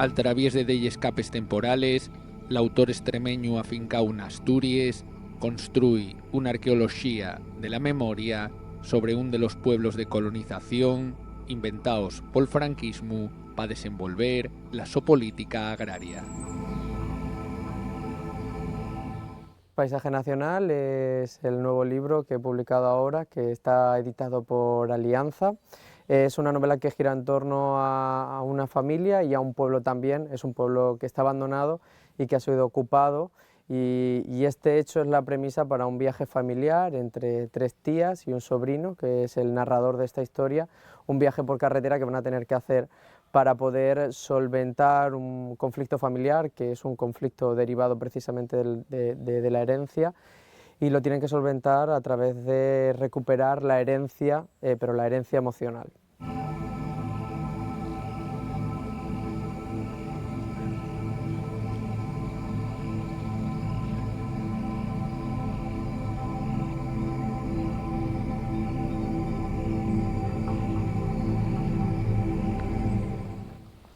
Al través de escapes temporales, l'autor extremeño afincau en Asturias construye una arqueología de la memoria sobre un de los pueblos de colonización inventados por el franquismo para desenvolver la política agraria. Paisaje Nacional es el nuevo libro que he publicado ahora, que está editado por Alianza. Es una novela que gira en torno a una familia y a un pueblo también. Es un pueblo que está abandonado y que ha sido ocupado, y este hecho es la premisa para un viaje familiar entre 3 tías y un sobrino, que es el narrador de esta historia, un viaje por carretera que van a tener que hacer para poder solventar un conflicto familiar, que es un conflicto derivado precisamente de la herencia, y lo tienen que solventar a través de recuperar la herencia, pero la herencia emocional.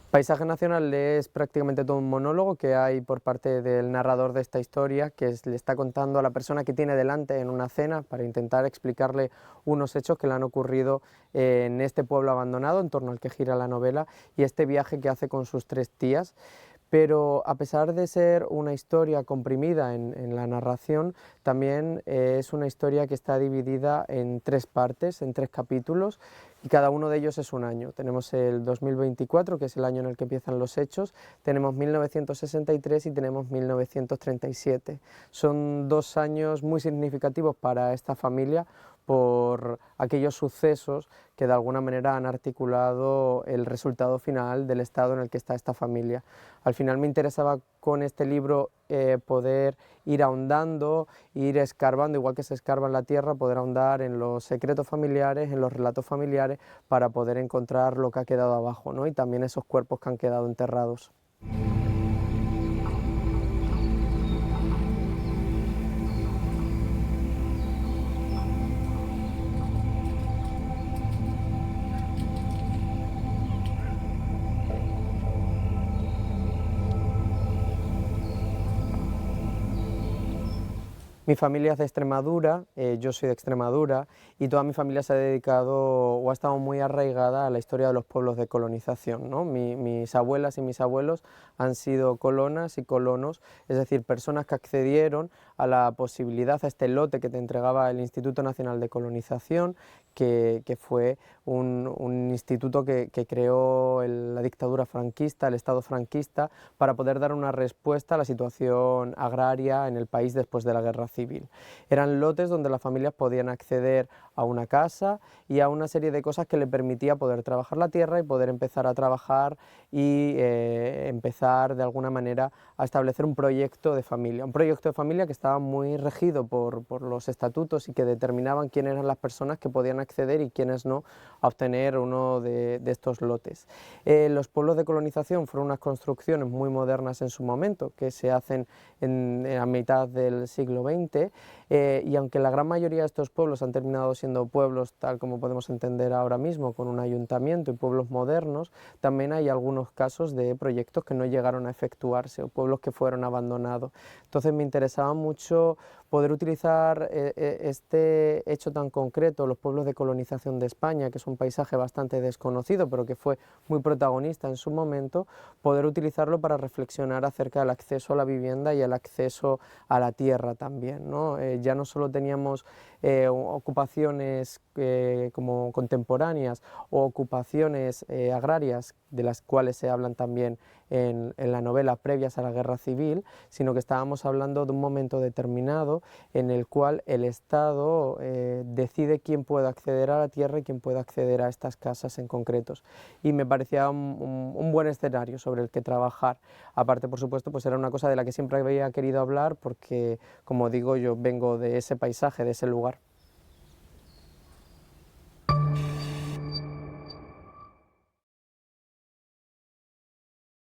Paisaje Nacional es prácticamente todo un monólogo que hay por parte del narrador de esta historia, que le está contando a la persona que tiene delante en una cena para intentar explicarle unos hechos que le han ocurrido en este pueblo abandonado, en torno al que gira la novela, y este viaje que hace con sus 3 tías. Pero a pesar de ser una historia comprimida en la narración, también es una historia que está dividida en 3 partes, en 3 capítulos, y cada uno de ellos es un año. Tenemos el 2024, que es el año en el que empiezan los hechos, tenemos 1963 y tenemos 1937. Son 2 años muy significativos para esta familia por aquellos sucesos que de alguna manera han articulado el resultado final del estado en el que está esta familia. Al final me interesaba con este libro poder ir ahondando, ir escarbando, igual que se escarba en la tierra, poder ahondar en los secretos familiares, en los relatos familiares, para poder encontrar lo que ha quedado abajo, ¿no? Y también esos cuerpos que han quedado enterrados. Mi familia es de Extremadura, yo soy de Extremadura, y toda mi familia se ha dedicado o ha estado muy arraigada a la historia de los pueblos de colonización, ¿no? Mis abuelas y mis abuelos han sido colonas y colonos, es decir, personas que accedieron a la posibilidad, a este lote que te entregaba el Instituto Nacional de Colonización, que fue un instituto que creó la dictadura franquista, el Estado franquista, para poder dar una respuesta a la situación agraria en el país después de la guerra civil. Eran lotes donde las familias podían acceder a una casa y a una serie de cosas que le permitía poder trabajar la tierra y poder empezar a trabajar y empezar de alguna manera a establecer un proyecto de familia que estaba muy regido por los estatutos y que determinaban quién eran las personas que podían acceder y quiénes no a obtener uno de estos lotes. Los pueblos de colonización fueron unas construcciones muy modernas en su momento, que se hacen a mitad del siglo XX, y aunque la gran mayoría de estos pueblos han terminado siendo pueblos tal como podemos entender ahora mismo, con un ayuntamiento y pueblos modernos, también hay algunos casos de proyectos que no llegaron a efectuarse o pueblos que fueron abandonados. Entonces me interesaba mucho poder utilizar este hecho tan concreto, los pueblos de colonización de España, que es un paisaje bastante desconocido, pero que fue muy protagonista en su momento, poder utilizarlo para reflexionar acerca del acceso a la vivienda y el acceso a la tierra también, ¿no? Ya no solo teníamos ocupaciones como contemporáneas o ocupaciones agrarias, de las cuales se hablan también en la novela, previas a la guerra civil, sino que estábamos hablando de un momento determinado en el cual el Estado decide quién puede acceder a la tierra y quién puede acceder a estas casas en concretos. Y me parecía un buen escenario sobre el que trabajar. Aparte, por supuesto, pues era una cosa de la que siempre había querido hablar porque, como digo, yo vengo de ese paisaje, de ese lugar.